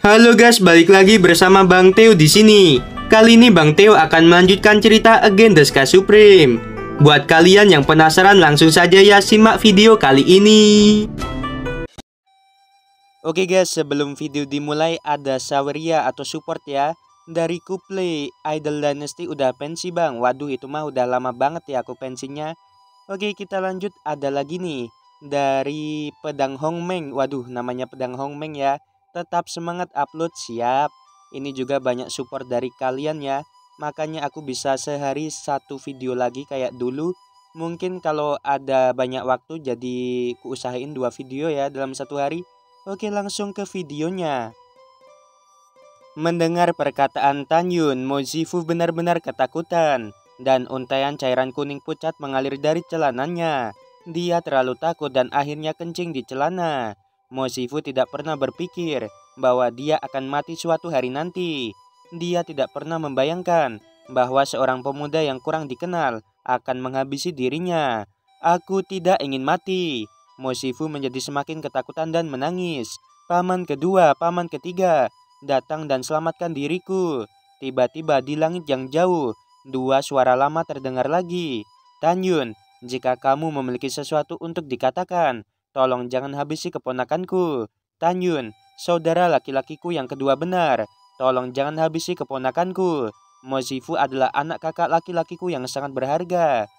Halo guys, balik lagi bersama Bang Theo di sini. Kali ini Bang Theo akan melanjutkan cerita Again the Sky Supreme. Buat kalian yang penasaran, langsung saja ya simak video kali ini. Oke guys, sebelum video dimulai ada Saweria atau support ya. Dari Kuplay, Idol Dynasty udah pensi bang. Waduh, itu mah udah lama banget ya aku pensinya. Oke, kita lanjut. Ada lagi nih dari Pedang Hongmeng. Waduh, namanya Pedang Hongmeng ya. Tetap semangat upload, siap. Ini juga banyak support dari kalian ya. Makanya aku bisa sehari satu video lagi kayak dulu. Mungkin kalau ada banyak waktu jadi ku usahain 2 video ya dalam satu hari. Oke, langsung ke videonya. Mendengar perkataan Tanyun, Mozifu benar-benar ketakutan dan untaian cairan kuning pucat mengalir dari celananya. Dia terlalu takut dan akhirnya kencing di celana. Mozifu tidak pernah berpikir bahwa dia akan mati suatu hari nanti. Dia tidak pernah membayangkan bahwa seorang pemuda yang kurang dikenal akan menghabisi dirinya. Aku tidak ingin mati. Mozifu menjadi semakin ketakutan dan menangis. Paman kedua, paman ketiga, datang dan selamatkan diriku. Tiba-tiba di langit yang jauh, 2 suara lama terdengar lagi. Tanyun, jika kamu memiliki sesuatu untuk dikatakan, tolong jangan habisi keponakanku. Tanyun, saudara laki-lakiku yang kedua benar. Tolong jangan habisi keponakanku. Mozifu adalah anak kakak laki-lakiku yang sangat berharga.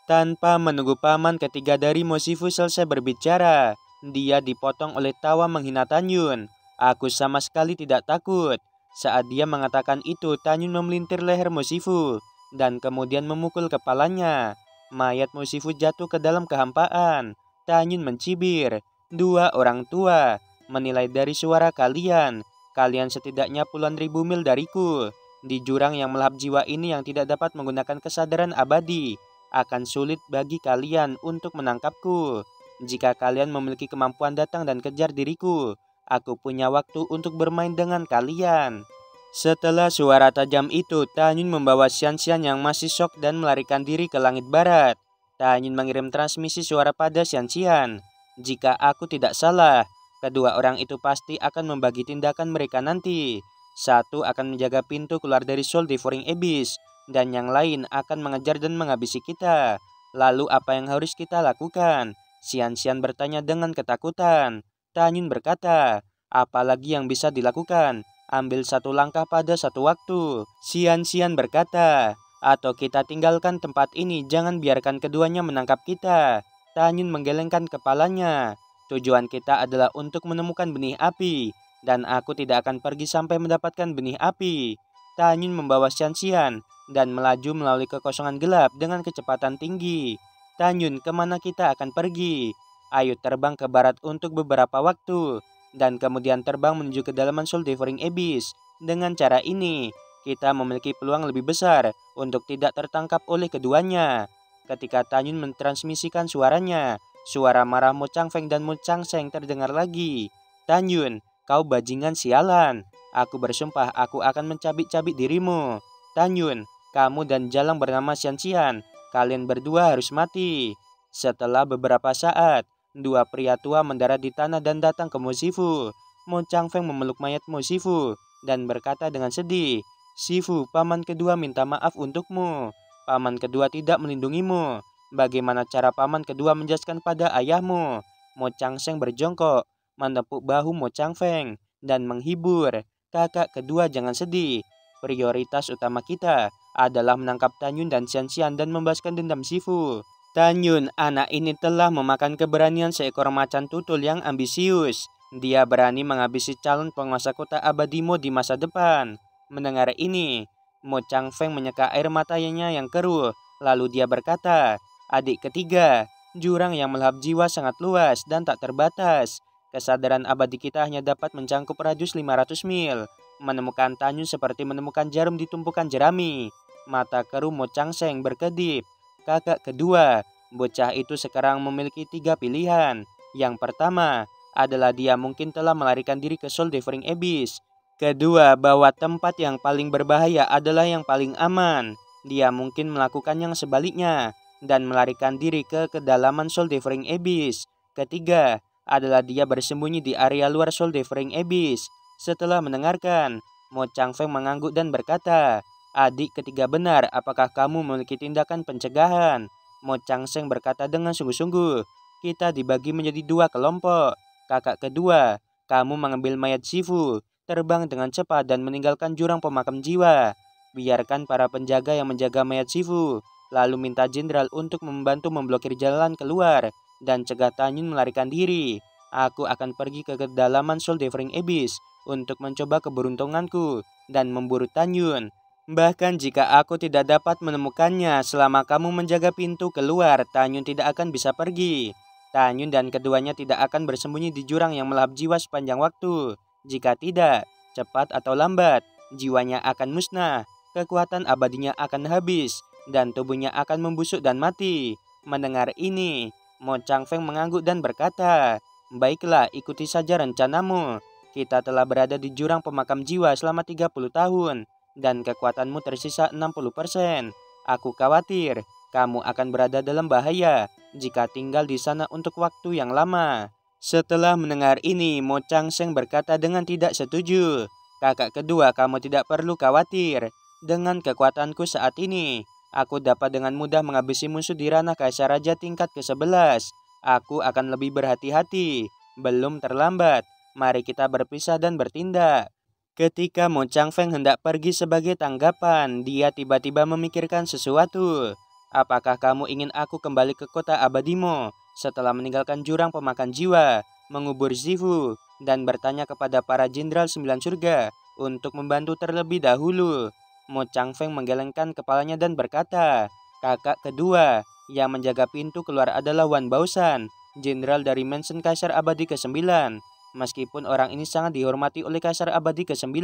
Tanpa menunggu paman ketiga dari Mozifu selesai berbicara, dia dipotong oleh tawa menghina Tanyun. Aku sama sekali tidak takut. Saat dia mengatakan itu, Tanyun memelintir leher Mozifu dan kemudian memukul kepalanya. Mayat Mozifu jatuh ke dalam kehampaan. Tanyun mencibir. 2 orang tua, menilai dari suara kalian. Kalian setidaknya puluhan ribu mil dariku. Di jurang yang melahap jiwa ini yang tidak dapat menggunakan kesadaran abadi, akan sulit bagi kalian untuk menangkapku. Jika kalian memiliki kemampuan datang dan kejar diriku, aku punya waktu untuk bermain dengan kalian. Setelah suara tajam itu, Tanyun membawa Xian-Xian yang masih syok dan melarikan diri ke langit barat. Tanyun mengirim transmisi suara pada Xian-Xian. Jika aku tidak salah, kedua orang itu pasti akan membagi tindakan mereka nanti. Satu akan menjaga pintu keluar dari Soul Devouring Abyss, dan yang lain akan mengejar dan menghabisi kita. Lalu apa yang harus kita lakukan? Xian-Xian bertanya dengan ketakutan. Tanyun berkata, apalagi yang bisa dilakukan? Ambil satu langkah pada satu waktu. Xian-Xian berkata, atau kita tinggalkan tempat ini, jangan biarkan keduanya menangkap kita. Tanyun menggelengkan kepalanya. Tujuan kita adalah untuk menemukan benih api, dan aku tidak akan pergi sampai mendapatkan benih api. Tanyun membawa Xian-Xian dan melaju melalui kekosongan gelap dengan kecepatan tinggi. Tanyun, kemana kita akan pergi? Ayo terbang ke barat untuk beberapa waktu, dan kemudian terbang menuju kedalaman Soul Devouring Abyss. Dengan cara ini, kita memiliki peluang lebih besar untuk tidak tertangkap oleh keduanya. Ketika Tanyun mentransmisikan suaranya, suara marah Mo Changfeng dan Mo Changseng terdengar lagi. Tanyun, kau bajingan sialan. Aku bersumpah aku akan mencabik-cabik dirimu. Tanyun, kamu dan Jalang bernama Xian-Xian, kalian berdua harus mati. Setelah beberapa saat, 2 pria tua mendarat di tanah dan datang ke Mozifu. Mo Changfeng memeluk mayat Mozifu dan berkata dengan sedih, Sifu, paman kedua minta maaf untukmu. Paman kedua tidak melindungimu. Bagaimana cara paman kedua menjelaskan pada ayahmu? Mo Changseng berjongkok, menepuk bahu Mo Changfeng dan menghibur. Kakak kedua, jangan sedih. Prioritas utama kita adalah menangkap Tanyun dan Xian-Xian dan membebaskan dendam Sifu. Tanyun, anak ini telah memakan keberanian seekor macan tutul yang ambisius. Dia berani menghabisi calon penguasa kota Abadimo di masa depan. Mendengar ini, Mo Changfeng menyeka air matanya yang keruh. Lalu dia berkata, adik ketiga, jurang yang melahap jiwa sangat luas dan tak terbatas. Kesadaran abadi kita hanya dapat mencangkup radius 500 mil. Menemukan Tanyun seperti menemukan jarum di tumpukan jerami. Mata keruh Mo Changseng berkedip. Kakak kedua, bocah itu sekarang memiliki 3 pilihan. Yang pertama adalah dia mungkin telah melarikan diri ke Soul Devouring Abyss. Kedua, bahwa tempat yang paling berbahaya adalah yang paling aman. Dia mungkin melakukan yang sebaliknya dan melarikan diri ke kedalaman Soul Devouring Abyss. Ketiga adalah dia bersembunyi di area luar Soul Devouring Abyss. Setelah mendengarkan, Mo Changfeng mengangguk dan berkata, "Adik ketiga benar, apakah kamu memiliki tindakan pencegahan?" Mo Changfeng berkata dengan sungguh-sungguh, "Kita dibagi menjadi dua kelompok. Kakak kedua, kamu mengambil mayat Shifu, terbang dengan cepat dan meninggalkan jurang pemakam jiwa. Biarkan para penjaga yang menjaga mayat Shifu, lalu minta jenderal untuk membantu memblokir jalan keluar dan cegah Tanyun melarikan diri. Aku akan pergi ke kedalaman Soul Devouring Abyss untuk mencoba keberuntunganku dan memburu Tanyun. Bahkan jika aku tidak dapat menemukannya selama kamu menjaga pintu keluar, Tanyun tidak akan bisa pergi. Tanyun dan keduanya tidak akan bersembunyi di jurang yang melahap jiwa sepanjang waktu. Jika tidak, cepat atau lambat, jiwanya akan musnah, kekuatan abadinya akan habis, dan tubuhnya akan membusuk dan mati." Mendengar ini, Mo Changfeng mengangguk dan berkata, "Baiklah, ikuti saja rencanamu. Kita telah berada di jurang pemakam jiwa selama 30 tahun, dan kekuatanmu tersisa 60%. Aku khawatir kamu akan berada dalam bahaya jika tinggal di sana untuk waktu yang lama." Setelah mendengar ini, Mo Changfeng berkata dengan tidak setuju, "Kakak kedua, kamu tidak perlu khawatir. Dengan kekuatanku saat ini, aku dapat dengan mudah menghabisi musuh di ranah Kaisar Raja tingkat ke-11. Aku akan lebih berhati-hati. Belum terlambat. Mari kita berpisah dan bertindak." Ketika Mo Changfeng hendak pergi sebagai tanggapan, dia tiba-tiba memikirkan sesuatu. "Apakah kamu ingin aku kembali ke kota abadimu setelah meninggalkan jurang pemakan jiwa, mengubur Shifu, dan bertanya kepada para jenderal 9 surga untuk membantu terlebih dahulu?" Mo Changfeng menggelengkan kepalanya dan berkata, "Kakak kedua, yang menjaga pintu keluar adalah Wan Baoshan, jenderal dari Mansion Kaisar Abadi ke-9. Meskipun orang ini sangat dihormati oleh Kaisar Abadi ke-9,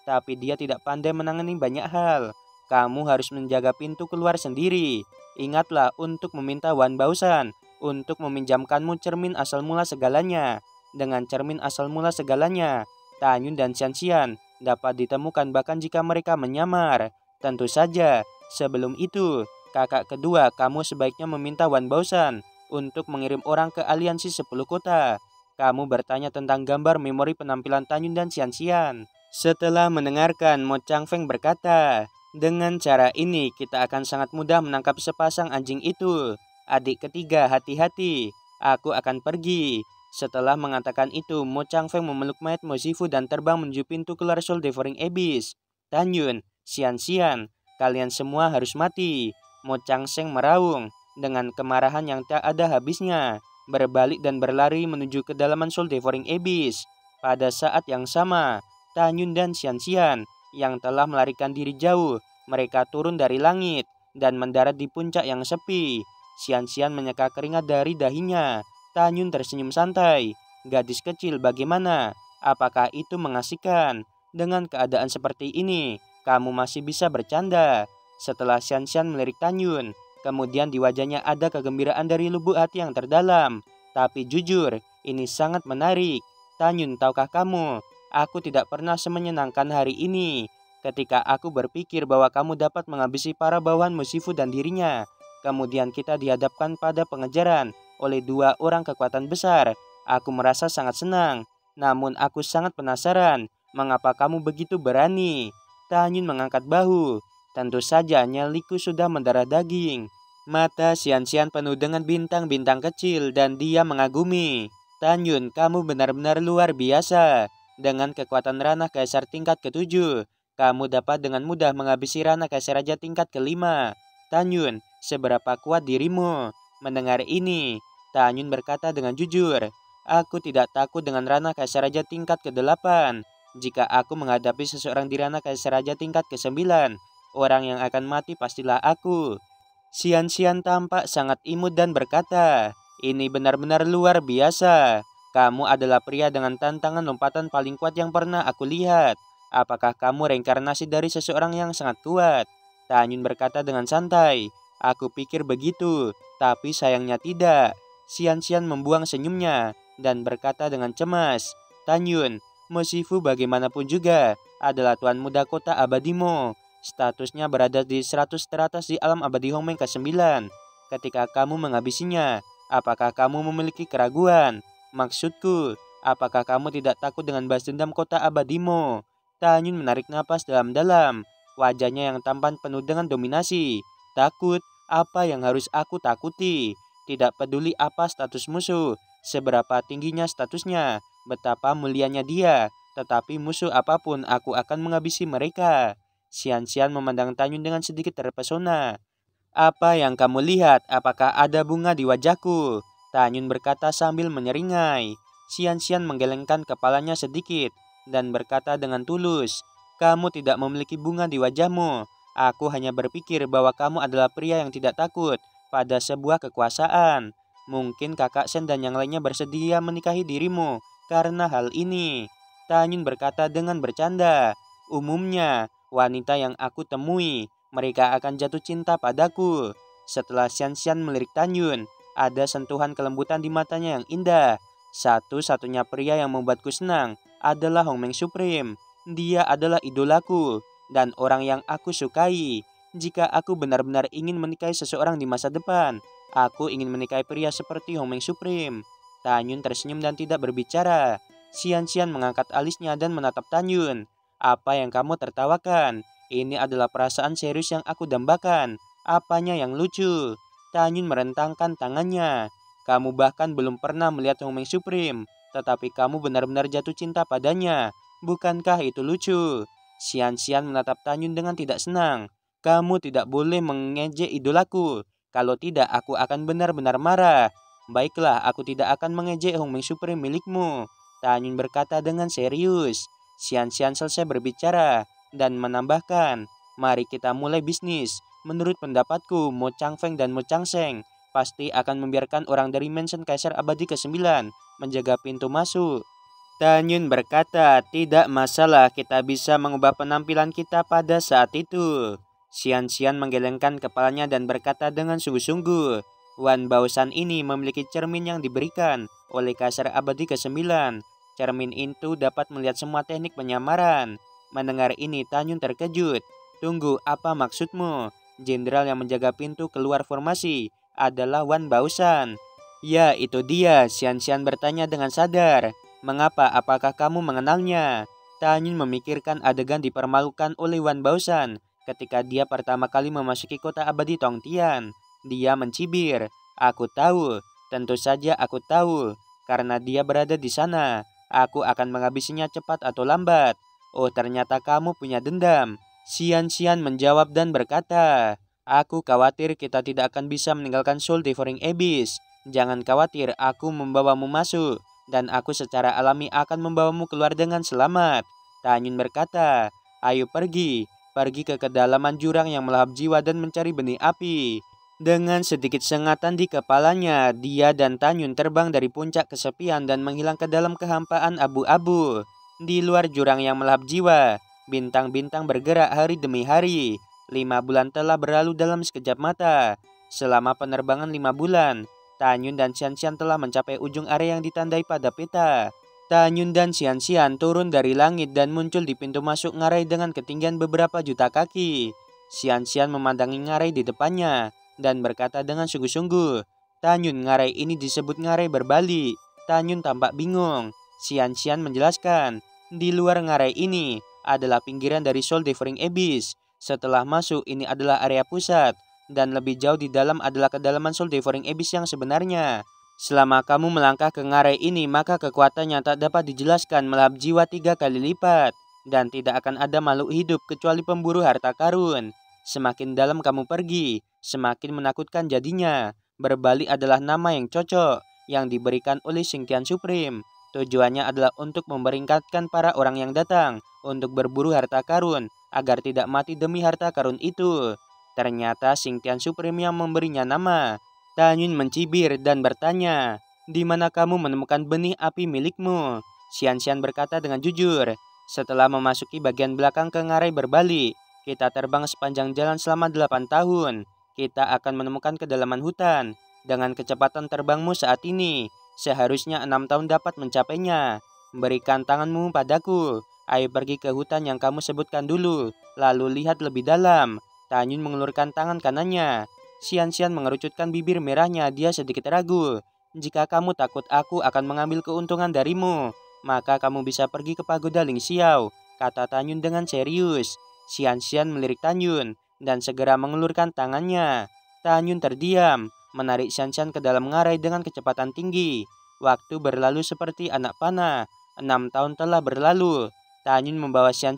tapi dia tidak pandai menangani banyak hal. Kamu harus menjaga pintu keluar sendiri. Ingatlah untuk meminta Wan Baoshan untuk meminjamkanmu cermin asal mula segalanya. Dengan cermin asal mula segalanya, Tanyun dan Xian dapat ditemukan bahkan jika mereka menyamar. Tentu saja, sebelum itu, kakak kedua, kamu sebaiknya meminta Wan Baoshan untuk mengirim orang ke aliansi 10 kota. Kamu bertanya tentang gambar memori penampilan Tanyun dan Xian. Setelah mendengarkan, Mo Changfeng berkata, "Dengan cara ini, kita akan sangat mudah menangkap sepasang anjing itu. Adik ketiga, hati-hati. Aku akan pergi." Setelah mengatakan itu, Mo Changfeng memeluk mayat Mo Shifu dan terbang menuju pintu keluar Soul Devouring Abyss. "Tanyun, Xian, kalian semua harus mati." Mo Changfeng meraung dengan kemarahan yang tak ada habisnya, berbalik dan berlari menuju kedalaman Soul Devouring Abyss. Pada saat yang sama, Tanyun dan Xian yang telah melarikan diri jauh, mereka turun dari langit dan mendarat di puncak yang sepi. Xian menyeka keringat dari dahinya. Tanyun tersenyum santai. "Gadis kecil, bagaimana? Apakah itu mengasihkan? Dengan keadaan seperti ini, kamu masih bisa bercanda." Setelah Xian melirik Tanyun, kemudian di wajahnya ada kegembiraan dari lubuk hati yang terdalam. "Tapi jujur, ini sangat menarik. Tanyun, tahukah kamu, aku tidak pernah semenyenangkan hari ini ketika aku berpikir bahwa kamu dapat menghabisi para bawahan Mushifu dan dirinya. Kemudian kita dihadapkan pada pengejaran oleh dua orang kekuatan besar. Aku merasa sangat senang. Namun aku sangat penasaran, mengapa kamu begitu berani?" Tanyun mengangkat bahu. "Tentu saja nyaliku sudah mendarah daging." Mata Xian penuh dengan bintang-bintang kecil dan dia mengagumi. "Tanyun, kamu benar-benar luar biasa. Dengan kekuatan ranah Kaisar tingkat ke-7, kamu dapat dengan mudah menghabisi ranah Kaisar Raja tingkat ke-5. Tanyun, seberapa kuat dirimu?" Mendengar ini, Tanyun berkata dengan jujur, "Aku tidak takut dengan ranah Kaisar Raja tingkat ke-8. Jika aku menghadapi seseorang di ranah Kaisar Raja tingkat ke-9, orang yang akan mati pastilah aku." Xian tampak sangat imut dan berkata, "Ini benar-benar luar biasa. Kamu adalah pria dengan tantangan lompatan paling kuat yang pernah aku lihat. Apakah kamu reinkarnasi dari seseorang yang sangat kuat?" Tanyun berkata dengan santai, "Aku pikir begitu, tapi sayangnya tidak." Xian membuang senyumnya dan berkata dengan cemas, "Tanyun, Mushifu bagaimanapun juga adalah tuan muda kota abadimu. Statusnya berada di 100 teratas di alam abadi Hongmeng ke-9. Ketika kamu menghabisinya, apakah kamu memiliki keraguan? Maksudku, Apakah kamu tidak takut dengan balas dendam kota abadimu? Tanyun menarik napas dalam-dalam. Wajahnya yang tampan penuh dengan dominasi. Takut? Apa yang harus aku takuti? Tidak peduli apa status musuh, seberapa tingginya statusnya, betapa mulianya dia, tetapi musuh apapun aku akan menghabisi mereka. Xian memandang Tanyun dengan sedikit terpesona. Apa yang kamu lihat? Apakah ada bunga di wajahku? Tanyun berkata sambil menyeringai. Xian menggelengkan kepalanya sedikit dan berkata dengan tulus, kamu tidak memiliki bunga di wajahmu. Aku hanya berpikir bahwa kamu adalah pria yang tidak takut pada sebuah kekuasaan. Mungkin kakak Sen dan yang lainnya bersedia menikahi dirimu karena hal ini. Tanyun berkata dengan bercanda. Umumnya, wanita yang aku temui, mereka akan jatuh cinta padaku. Setelah Xian melirik Tanyun, ada sentuhan kelembutan di matanya yang indah. Satu-satunya pria yang membuatku senang adalah Hongmeng Supreme. Dia adalah idolaku dan orang yang aku sukai. Jika aku benar-benar ingin menikahi seseorang di masa depan, aku ingin menikahi pria seperti Hongmeng Supreme. Tanyun tersenyum dan tidak berbicara. Xian mengangkat alisnya dan menatap Tanyun. Apa yang kamu tertawakan? Ini adalah perasaan serius yang aku dambakan. Apanya yang lucu? Tanyun merentangkan tangannya. Kamu bahkan belum pernah melihat Hongmeng Supreme, tetapi kamu benar-benar jatuh cinta padanya. Bukankah itu lucu? Xian menatap Tanyun dengan tidak senang. Kamu tidak boleh mengejek idolaku. Kalau tidak, aku akan benar-benar marah. Baiklah, aku tidak akan mengejek Hongmeng Supreme milikmu. Tanyun berkata dengan serius. Xian selesai berbicara dan menambahkan, mari kita mulai bisnis. Menurut pendapatku, Mo Changfeng dan Mo Changseng pasti akan membiarkan orang dari mansion Kaisar Abadi ke-9 menjaga pintu masuk. Tanyun berkata, tidak masalah, kita bisa mengubah penampilan kita pada saat itu. Xian menggelengkan kepalanya dan berkata dengan sungguh-sungguh, Wan Baosan ini memiliki cermin yang diberikan oleh Kaisar Abadi ke-9. Cermin itu dapat melihat semua teknik penyamaran. Mendengar ini, Tanyun terkejut. Tunggu, apa maksudmu? Jenderal yang menjaga pintu keluar formasi adalah Wan Baosan. Ya, itu dia. Xian bertanya dengan sadar. Mengapa? Apakah kamu mengenalnya? Tanyun memikirkan adegan dipermalukan oleh Wan Baosan ketika dia pertama kali memasuki kota abadi Tongtian. Dia mencibir. Aku tahu. Tentu saja aku tahu. Karena dia berada di sana. Aku akan menghabisinya cepat atau lambat. Oh, ternyata kamu punya dendam. Xian menjawab dan berkata, aku khawatir kita tidak akan bisa meninggalkan Soul Devouring Abyss. Jangan khawatir, aku membawamu masuk. Dan aku secara alami akan membawamu keluar dengan selamat. Tanyun berkata, ayo pergi. Pergi ke kedalaman jurang yang melahap jiwa dan mencari benih api. Dengan sedikit sengatan di kepalanya, dia dan Tanyun terbang dari puncak kesepian dan menghilang ke dalam kehampaan abu-abu. Di luar jurang yang melahap jiwa, bintang-bintang bergerak hari demi hari. 5 bulan telah berlalu dalam sekejap mata. Selama penerbangan 5 bulan, Tanyun dan Xian telah mencapai ujung area yang ditandai pada peta. Tanyun dan Xian turun dari langit dan muncul di pintu masuk ngarai dengan ketinggian beberapa juta kaki. Xian memandangi ngarai di depannya dan berkata dengan sungguh-sungguh, Tanyun, ngarai ini disebut ngarai berbalik. Tanyun tampak bingung. Xian menjelaskan, di luar ngarai ini adalah pinggiran dari Soul Devouring Abyss. Setelah masuk, ini adalah area pusat. Dan lebih jauh di dalam adalah kedalaman Soul Devouring Abyss yang sebenarnya. Selama kamu melangkah ke ngarai ini, maka kekuatannya tak dapat dijelaskan melahap jiwa 3 kali lipat. Dan tidak akan ada makhluk hidup kecuali pemburu harta karun. Semakin dalam kamu pergi, semakin menakutkan jadinya. Berbalik adalah nama yang cocok yang diberikan oleh Xingtian Supreme. Tujuannya adalah untuk memperingkatkan para orang yang datang untuk berburu harta karun agar tidak mati demi harta karun itu. Ternyata Xingtian Supreme yang memberinya nama. Tanyun mencibir dan bertanya, di mana kamu menemukan benih api milikmu? Xian berkata dengan jujur, setelah memasuki bagian belakang ke ngarai berbalik, kita terbang sepanjang jalan selama 8 tahun. Kita akan menemukan kedalaman hutan. Dengan kecepatan terbangmu saat ini, seharusnya 6 tahun dapat mencapainya. Berikan tanganmu padaku. Ayo pergi ke hutan yang kamu sebutkan dulu, lalu lihat lebih dalam. Tanyun mengelurkan tangan kanannya. Xian mengerucutkan bibir merahnya, dia sedikit ragu. Jika kamu takut aku akan mengambil keuntungan darimu, maka kamu bisa pergi ke pagoda Ling Xiao, kata Tanyun dengan serius. Xian melirik Tanyun dan segera mengulurkan tangannya. Tanyun terdiam, menarik Xian ke dalam ngarai dengan kecepatan tinggi. Waktu berlalu seperti anak panah. 6 tahun telah berlalu. Tanyun membawa Xian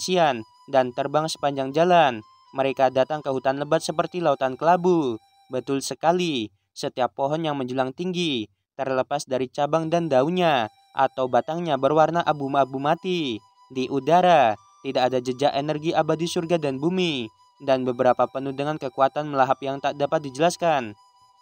dan terbang sepanjang jalan. Mereka datang ke hutan lebat seperti lautan kelabu. Betul sekali, setiap pohon yang menjulang tinggi, terlepas dari cabang dan daunnya atau batangnya berwarna abu-abu mati. Di udara, tidak ada jejak energi abadi surga dan bumi, dan beberapa penuh dengan kekuatan melahap yang tak dapat dijelaskan.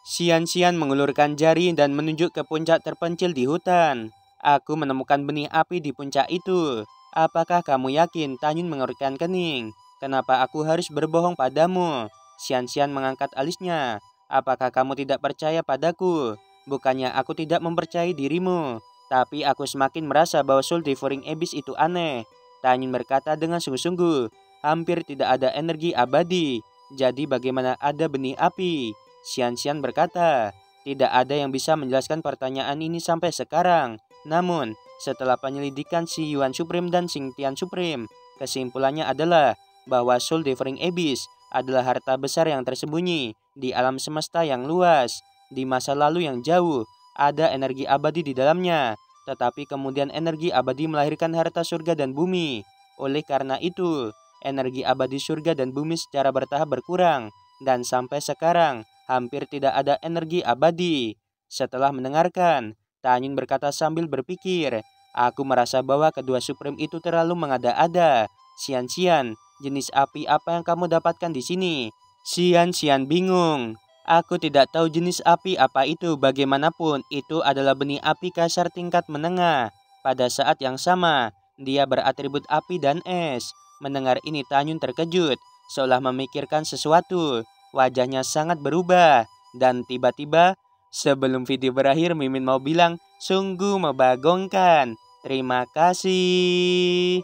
Xian mengulurkan jari dan menunjuk ke puncak terpencil di hutan. Aku menemukan benih api di puncak itu. Apakah kamu yakin? Tanyun mengerutkan kening. Kenapa aku harus berbohong padamu? Xian mengangkat alisnya. Apakah kamu tidak percaya padaku? Bukannya aku tidak mempercayai dirimu, tapi aku semakin merasa bahwa Soul Devouring Abyss itu aneh. Tanyun berkata dengan sungguh-sungguh. Hampir tidak ada energi abadi. Jadi bagaimana ada benih api? Xian berkata, tidak ada yang bisa menjelaskan pertanyaan ini sampai sekarang. Namun, setelah penyelidikan Xi Yuan Supreme dan Xing Tian Supreme, kesimpulannya adalah bahwa Soul Devouring Abyss adalah harta besar yang tersembunyi di alam semesta yang luas. Di masa lalu yang jauh, ada energi abadi di dalamnya, tetapi kemudian energi abadi melahirkan harta surga dan bumi. Oleh karena itu, energi abadi surga dan bumi secara bertahap berkurang, dan sampai sekarang hampir tidak ada energi abadi. Setelah mendengarkan, Tanyun berkata sambil berpikir, aku merasa bahwa kedua Supreme itu terlalu mengada-ada. Xian, jenis api apa yang kamu dapatkan di sini? Xian bingung. Aku tidak tahu jenis api apa itu. Bagaimanapun, itu adalah benih api kasar tingkat menengah. Pada saat yang sama, dia beratribut api dan es. Mendengar ini Tanyun terkejut, seolah memikirkan sesuatu. Wajahnya sangat berubah. Dan tiba-tiba, sebelum video berakhir, Mimin mau bilang, sungguh membagongkan. Terima kasih.